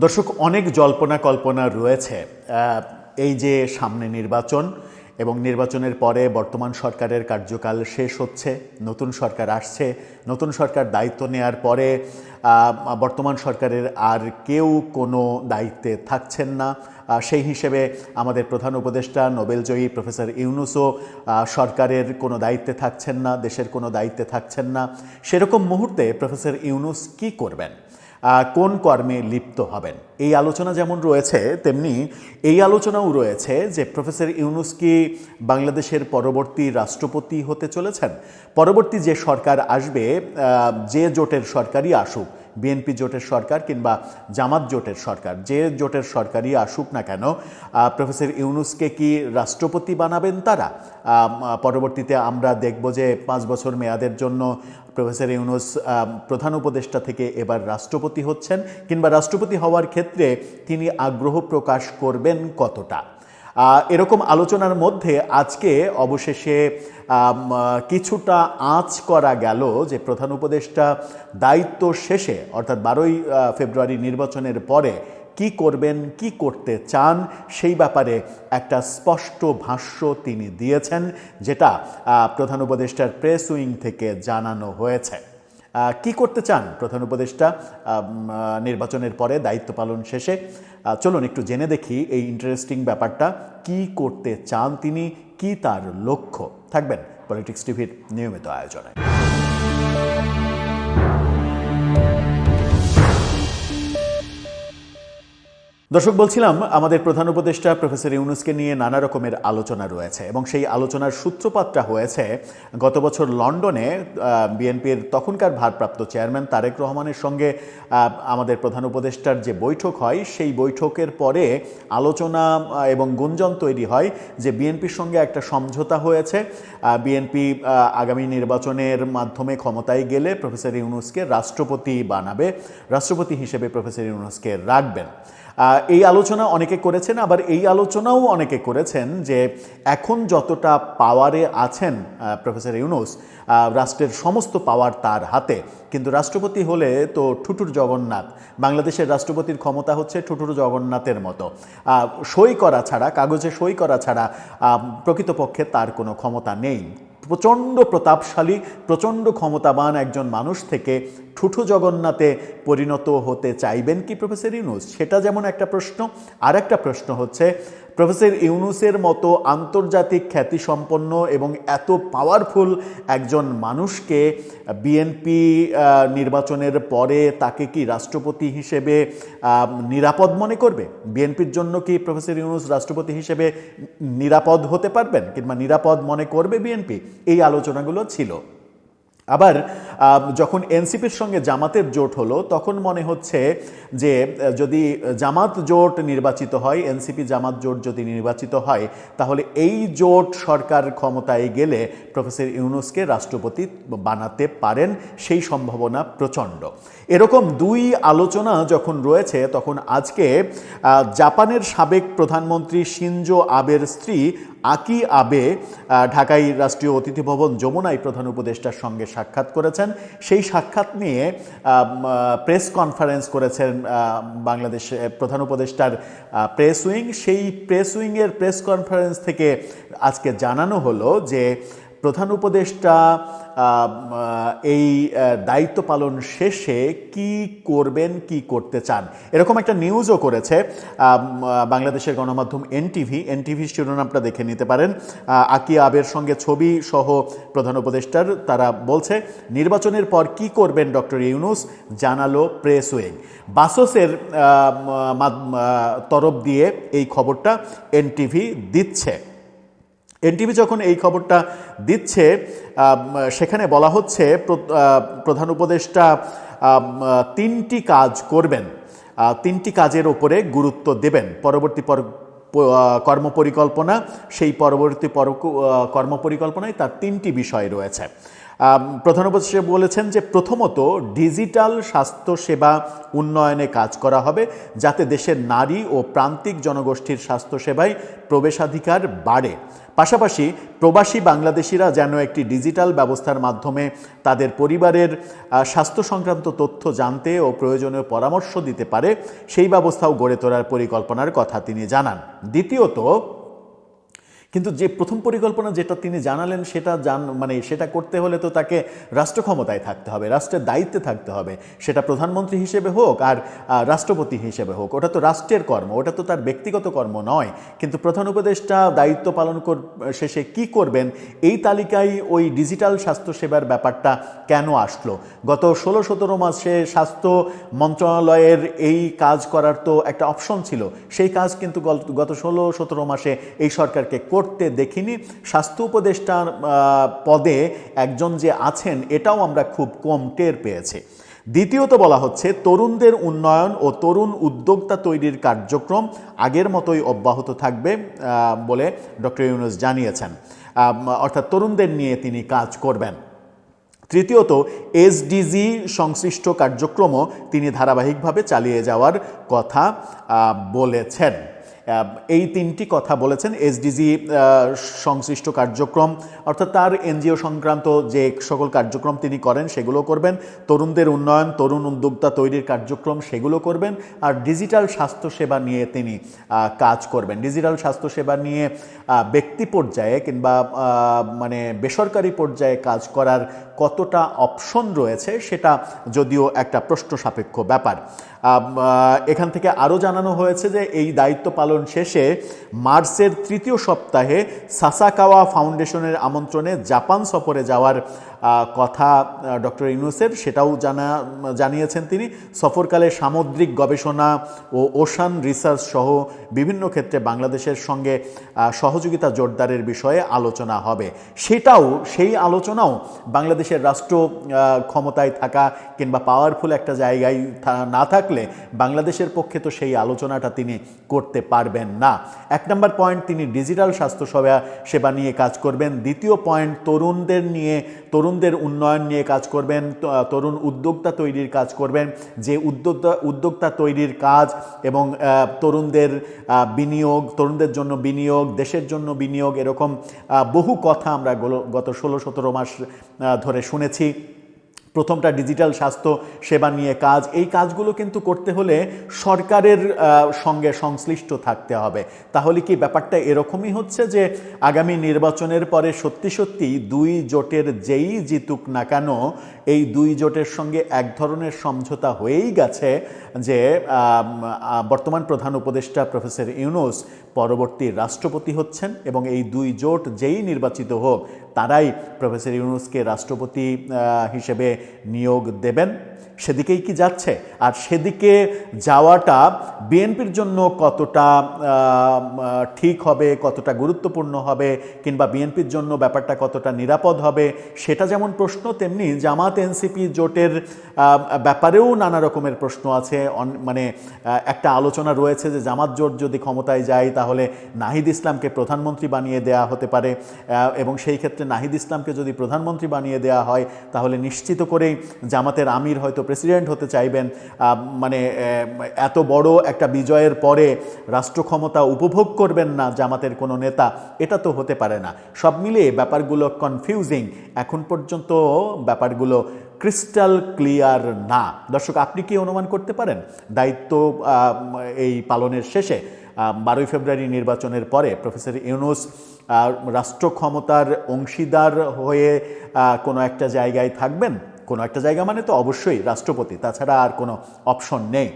দর্শক, অনেক জল্পনা কল্পনা রয়েছে এই যে সামনে নির্বাচন এবং নির্বাচনের পরে বর্তমান সরকারের কার্যকাল শেষ হচ্ছে, নতুন সরকার আসছে, নতুন সরকার দায়িত্ব নেয়ার পরে বর্তমান সরকারের আর কেউ কোনো দায়িত্বে থাকছেন না। সেই হিসেবে আমাদের প্রধান উপদেষ্টা নোবেলজয়ী প্রফেসর ইউনূসও সরকারের কোনো দায়িত্বে থাকছেন না, দেশের কোনো দায়িত্বে থাকছেন না। সেরকম মুহূর্তে প্রফেসর ইউনূস কী করবেন, কোন কর্মে লিপ্ত হবেন, এই আলোচনা যেমন রয়েছে তেমনি এই আলোচনাও রয়েছে যে প্রফেসর ইউনূস কি বাংলাদেশের পরবর্তী রাষ্ট্রপতি হতে চলেছেন। পরবর্তী যে সরকার আসবে, যে জোটের সরকারই আসুক, বিএনপি জোটের সরকার কিংবা জামাত জোটের সরকার, যে জোটের সরকারই আসুক না কেন, প্রফেসর ইউনূসকে কি রাষ্ট্রপতি বানাবেন তারা? পরবর্তীতে আমরা দেখব যে 5 বছর মেয়াদের জন্য প্রফেসর ইউনূস প্রধান উপদেষ্টা থেকে এবার রাষ্ট্রপতি হচ্ছেন, কিংবা রাষ্ট্রপতি হওয়ার ক্ষেত্রে তিনি আগ্রহ প্রকাশ করবেন কতটা। এরকম আলোচনার মধ্যে আজকে অবশেষে কিছুটা আঁচ করা গেল যে প্রধান উপদেষ্টা দায়িত্ব শেষে অর্থাৎ 12ই ফেব্রুয়ারি নির্বাচনের পরে কি করবেন, কি করতে চান, সেই ব্যাপারে একটা স্পষ্ট ভাষ্য তিনি দিয়েছেন, যেটা প্রধান উপদেষ্টার প্রেস উইং থেকে জানানো হয়েছে। কি করতে চান প্রধান উপদেষ্টা নির্বাচনের পরে দায়িত্ব পালন শেষে? চলুন একটু জেনে দেখি এই ইন্টারেস্টিং ব্যাপারটা। কি করতে চান তিনি, কি তার লক্ষ্য? থাকবেন পলিটিক্স টিভির নিয়মিত আয়োজনে। দর্শক, বলছিলাম আমাদের প্রধান উপদেষ্টা প্রফেসর ইউনূসকে নিয়ে নানা রকমের আলোচনা রয়েছে এবং সেই আলোচনার সূত্রপাতটা হয়েছে গত বছর লন্ডনে বিএনপির তখনকার ভারপ্রাপ্ত চেয়ারম্যান তারেক রহমানের সঙ্গে আমাদের প্রধান উপদেষ্টার যে বৈঠক হয়, সেই বৈঠকের পরে আলোচনা এবং গুঞ্জন তৈরি হয় যে বিএনপির সঙ্গে একটা সমঝোতা হয়েছে। বিএনপি আগামী নির্বাচনের মাধ্যমে ক্ষমতায় গেলে প্রফেসর ইউনূসকে রাষ্ট্রপতি বানাবে, রাষ্ট্রপতি হিসেবে প্রফেসর ইউনূসকে রাখবেন। এই আলোচনা অনেকে করেছেন, আবার এই আলোচনাও অনেকে করেছেন যে এখন যতটা পাওয়ারে আছেন প্রফেসর ইউনূস, রাষ্ট্রের সমস্ত পাওয়ার তার হাতে, কিন্তু রাষ্ট্রপতি হলে তো ঠুটুর জগন্নাথ। বাংলাদেশের রাষ্ট্রপতির ক্ষমতা হচ্ছে ঠুটুর জগন্নাথের মতো, সই করা ছাড়া, কাগজে সই করা ছাড়া প্রকৃতপক্ষে তার কোনো ক্ষমতা নেই। প্রচণ্ড প্রতাপশালী, প্রচণ্ড ক্ষমতাবান একজন মানুষ থেকে ঠুঠু জগন্নাথে পরিণত হতে চাইবেন কি প্রফেসর ইউনূস? সেটা যেমন একটা প্রশ্ন। আর একটা প্রশ্ন হচ্ছে, প্রফেসর ইউনূসের মতো আন্তর্জাতিক খ্যাতিসম্পন্ন এবং এত পাওয়ারফুল একজন মানুষকে বিএনপি নির্বাচনের পরে তাকে কি রাষ্ট্রপতি হিসেবে নিরাপদ মনে করবে? বিএনপির জন্য কি প্রফেসর ইউনূস রাষ্ট্রপতি হিসেবে নিরাপদ হতে পারবেন কিংবা নিরাপদ মনে করবে বিএনপি? এই আলোচনাগুলো ছিল। আবার যখন এনসিপির সঙ্গে জামাতের জোট হলো, তখন মনে হচ্ছে যে যদি জামাত জোট নির্বাচিত হয়, এনসিপি জামাত জোট যদি নির্বাচিত হয়, তাহলে এই জোট সরকার ক্ষমতায় গেলে প্রফেসর ইউনূসকে রাষ্ট্রপতি বানাতে পারেন, সেই সম্ভাবনা প্রচণ্ড। এরকম দুই আলোচনা যখন রয়েছে, তখন আজকে জাপানের সাবেক প্রধানমন্ত্রী শিনজো আবের স্ত্রী আকি আবে ঢাকায় রাষ্ট্রীয় অতিথি ভবন যমুনায় প্রধান উপদেষ্টার সঙ্গে সাক্ষাৎ করেছেন। সেই সাক্ষাৎ নিয়ে প্রেস কনফারেন্স করেছেন বাংলাদেশ প্রধান উপদেষ্টার প্রেস উইং। সেই প্রেস উইংয়ের প্রেস কনফারেন্স থেকে আজকে জানানো হলো যে প্রধান উপদেষ্টা এই দায়িত্ব পালন শেষে কি করবেন, কি করতে চান, এরকম একটা নিউজও করেছে বাংলাদেশের গণমাধ্যম এনটিভি শিরোনামটা দেখে নিতে পারেন। আকি আবের সঙ্গে ছবি সহ প্রধান উপদেষ্টার, তারা বলছে নির্বাচনের পর কি করবেন ডক্টর ইউনূস, জানালো প্রেস উইং। বাসসের তরফ দিয়ে এই খবরটা এনটিভি দিচ্ছে। এনটিভি যখন এই খবরটা দিচ্ছে, সেখানে বলা হচ্ছে প্রধান উপদেষ্টা 3টি কাজ করবেন, 3টি কাজের ওপরে গুরুত্ব দেবেন। পরবর্তী কর্মপরিকল্পনা, সেই পরবর্তী কর্মপরিকল্পনায় তার 3টি বিষয় রয়েছে। প্রধান উপদেষ্টা বলেছেন যে প্রথমত ডিজিটাল স্বাস্থ্যসেবা উন্নয়নে কাজ করা হবে যাতে দেশের নারী ও প্রান্তিক জনগোষ্ঠীর স্বাস্থ্যসেবায় প্রবেশাধিকার বাড়ে। পাশাপাশি প্রবাসী বাংলাদেশিরা যেন একটি ডিজিটাল ব্যবস্থার মাধ্যমে তাদের পরিবারের স্বাস্থ্য সংক্রান্ত তথ্য জানতে ও প্রয়োজনীয় পরামর্শ দিতে পারে সেই ব্যবস্থাও গড়ে তোলার পরিকল্পনার কথা তিনি জানান। দ্বিতীয়ত, কিন্তু যে প্রথম পরিকল্পনা যেটা তিনি জানালেন সেটা সেটা করতে হলে তো তাকে রাষ্ট্র ক্ষমতায় থাকতে হবে, রাষ্ট্রের দায়িত্বে থাকতে হবে, সেটা প্রধানমন্ত্রী হিসেবে হোক আর রাষ্ট্রপতি হিসেবে হোক। ওটা তো রাষ্ট্রের কর্ম, ওটা তো তার ব্যক্তিগত কর্ম নয়। কিন্তু প্রধান উপদেষ্টা দায়িত্ব পালন শেষে কি করবেন এই তালিকায় ওই ডিজিটাল স্বাস্থ্যসেবার ব্যাপারটা কেন আসলো? গত 16-17 মাসে স্বাস্থ্য মন্ত্রণালয়ের এই কাজ করার তো একটা অপশন ছিল, সেই কাজ কিন্তু গত 16-17 মাসে এই সরকারকে করতে দেখিনি। স্বাস্থ্য উপদেষ্টার পদে একজন যে আছেন এটাও আমরা খুব কম টের পেয়েছি। দ্বিতীয়ত বলা হচ্ছে তরুণদের উন্নয়ন ও তরুণ উদ্যোক্তা তৈরির কার্যক্রম আগের মতোই অব্যাহত থাকবে বলে ডক্টর ইউনূস জানিয়েছেন, অর্থাৎ তরুণদের নিয়ে তিনি কাজ করবেন। তৃতীয়ত এসডিজি সংশ্লিষ্ট কার্যক্রমও তিনি ধারাবাহিকভাবে চালিয়ে যাওয়ার কথা বলেছেন। এই তিনটি কথা বলেছেন। এসডিজি সংশ্লিষ্ট কার্যক্রম অর্থাৎ তার এনজিও সংক্রান্ত যে সকল কার্যক্রম তিনি করেন সেগুলো করবেন, তরুণদের উন্নয়ন তরুণ উদ্যোক্তা তৈরির কার্যক্রম সেগুলো করবেন, আর ডিজিটাল স্বাস্থ্যসেবা নিয়ে তিনি কাজ করবেন। ডিজিটাল স্বাস্থ্যসেবা নিয়ে ব্যক্তি পর্যায়ে কিংবা বেসরকারি পর্যায়ে কাজ করার কতটা অপশন রয়েছে সেটা যদিও একটা প্রশ্ন সাপেক্ষ ব্যাপার। এখান থেকে আরও জানানো হয়েছে যে এই দায়িত্ব পালন শেষে মার্চের তৃতীয় সপ্তাহে সাসাকাওয়া ফাউন্ডেশনের আমন্ত্রণে জাপান সফরে যাওয়ার কথা ডক্টর ইউনূসের, সেটাও জানিয়েছেন তিনি। সফরকালে সামুদ্রিক গবেষণা ও ওশান রিসার্চ সহ বিভিন্ন ক্ষেত্রে বাংলাদেশের সঙ্গে সহযোগিতা জোরদারের বিষয়ে আলোচনা হবে। সেই আলোচনাও বাংলাদেশের রাষ্ট্র ক্ষমতায় থাকা কিংবা পাওয়ারফুল একটা জায়গায় না থাকলে বাংলাদেশের পক্ষে তো সেই আলোচনাটা তিনি করতে পারবেন না। 1 নম্বর পয়েন্ট, তিনি ডিজিটাল সেবা নিয়ে কাজ করবেন। দ্বিতীয় পয়েন্ট, তরুণদের উন্নয়ন নিয়ে কাজ করবেন, তরুণ উদ্যোক্তা তৈরির কাজ করবেন। যে উদ্যোক্তা তৈরির কাজ এবং তরুণদের জন্য বিনিয়োগ, দেশের জন্য বিনিয়োগ, এরকম বহু কথা আমরা গত 16-17 মাস ধরে শুনেছি। প্রথমটা ডিজিটাল স্বাস্থ্য সেবা নিয়ে কাজ। এই কাজগুলো কিন্তু করতে হলে সরকারের সঙ্গে সংশ্লিষ্ট থাকতে হবে। তাহলে কি ব্যাপারটা এরকমই হচ্ছে যে আগামী নির্বাচনের পরে সত্যি সত্যি দুই জোটের যেই জিতুক না কেন এই দুই জোটের সঙ্গে এক ধরনের সমঝোতা হয়েই গেছে যে বর্তমান প্রধান উপদেষ্টা প্রফেসর ইউনূস পরবর্তী রাষ্ট্রপতি হচ্ছেন এবং এই দুই জোট যেই নির্বাচিত হোক তারাই প্রফেসর ইউনূসকে রাষ্ট্রপতি হিসেবে নিয়োগ দেবেন। সেদিকেই কি যাচ্ছে? আর সেদিকে যাওয়াটা বিএনপির জন্য কতটা ঠিক হবে, কতটা গুরুত্বপূর্ণ হবে, কিংবা বিএনপির জন্য ব্যাপারটা কতটা নিরাপদ হবে সেটা যেমন প্রশ্ন, তেমনি জামাত এনসিপি জোটের ব্যাপারেও নানা রকমের প্রশ্ন আছে। একটা আলোচনা রয়েছে যে জামাত জোট যদি ক্ষমতায় যায় তাহলে নাহিদ ইসলামকে প্রধানমন্ত্রী বানিয়ে দেয়া হতে পারে এবং সেই ক্ষেত্রে নাহিদ ইসলামকে যদি প্রধানমন্ত্রী বানিয়ে দেয়া হয় তাহলে নিশ্চিত করেই জামাতের আমির হয়তো প্রেসিডেন্ট হতে চাইবেন। এত বড় একটা বিজয়ের পরে রাষ্ট্র ক্ষমতা উপভোগ করবেন না জামাতের কোনো নেতা, এটা তো হতে পারে না। সব মিলিয়ে ব্যাপারগুলো কনফিউজিং, এখন পর্যন্ত ব্যাপারগুলো ক্রিস্টাল ক্লিয়ার না। দর্শক, আপনি কি অনুমান করতে পারেন দায়িত্ব এই পালনের শেষে 12 ফেব্রুয়ারি নির্বাচনের পরে প্রফেসর ইউনূস রাষ্ট্র ক্ষমতার অংশীদার হয়ে কোনো একটা জায়গায় থাকবেন? কোনো একটা জায়গা মানে তো অবশ্যই রাষ্ট্রপতি, তাছাড়া আর কোনো অপশন নেই।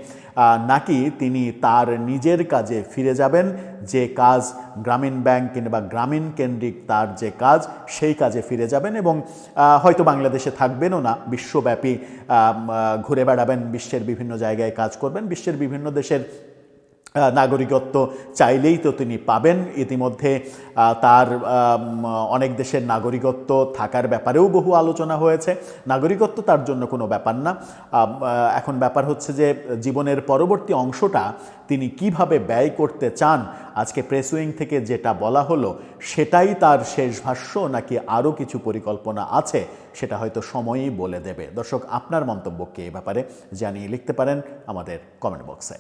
নাকি তিনি তার নিজের কাজে ফিরে যাবেন, যে কাজ গ্রামীণ ব্যাংক কিংবা গ্রামীণ কেন্দ্রিক তার যে কাজ সেই কাজে ফিরে যাবেন এবং হয়তো বাংলাদেশে থাকবেনও না, বিশ্বব্যাপী ঘুরে বেড়াবেন, বিশ্বের বিভিন্ন জায়গায় কাজ করবেন, বিশ্বের বিভিন্ন দেশের নাগরিকত্ব চাইলেই তো তিনি পাবেন। ইতিমধ্যে তার অনেক দেশের নাগরিকত্ব থাকার ব্যাপারেও বহু আলোচনা হয়েছে। নাগরিকত্ব তার জন্য কোনো ব্যাপার না। এখন ব্যাপার হচ্ছে যে জীবনের পরবর্তী অংশটা তিনি কিভাবে ব্যয় করতে চান। আজকে প্রেস উইং থেকে যেটা বলা হলো সেটাই তার শেষ ভাষ্য, নাকি আরও কিছু পরিকল্পনা আছে সেটা হয়তো সময়ই বলে দেবে। দর্শক, আপনার মন্তব্যকে এই ব্যাপারে জানিয়ে লিখতে পারেন আমাদের কমেন্ট বক্সে।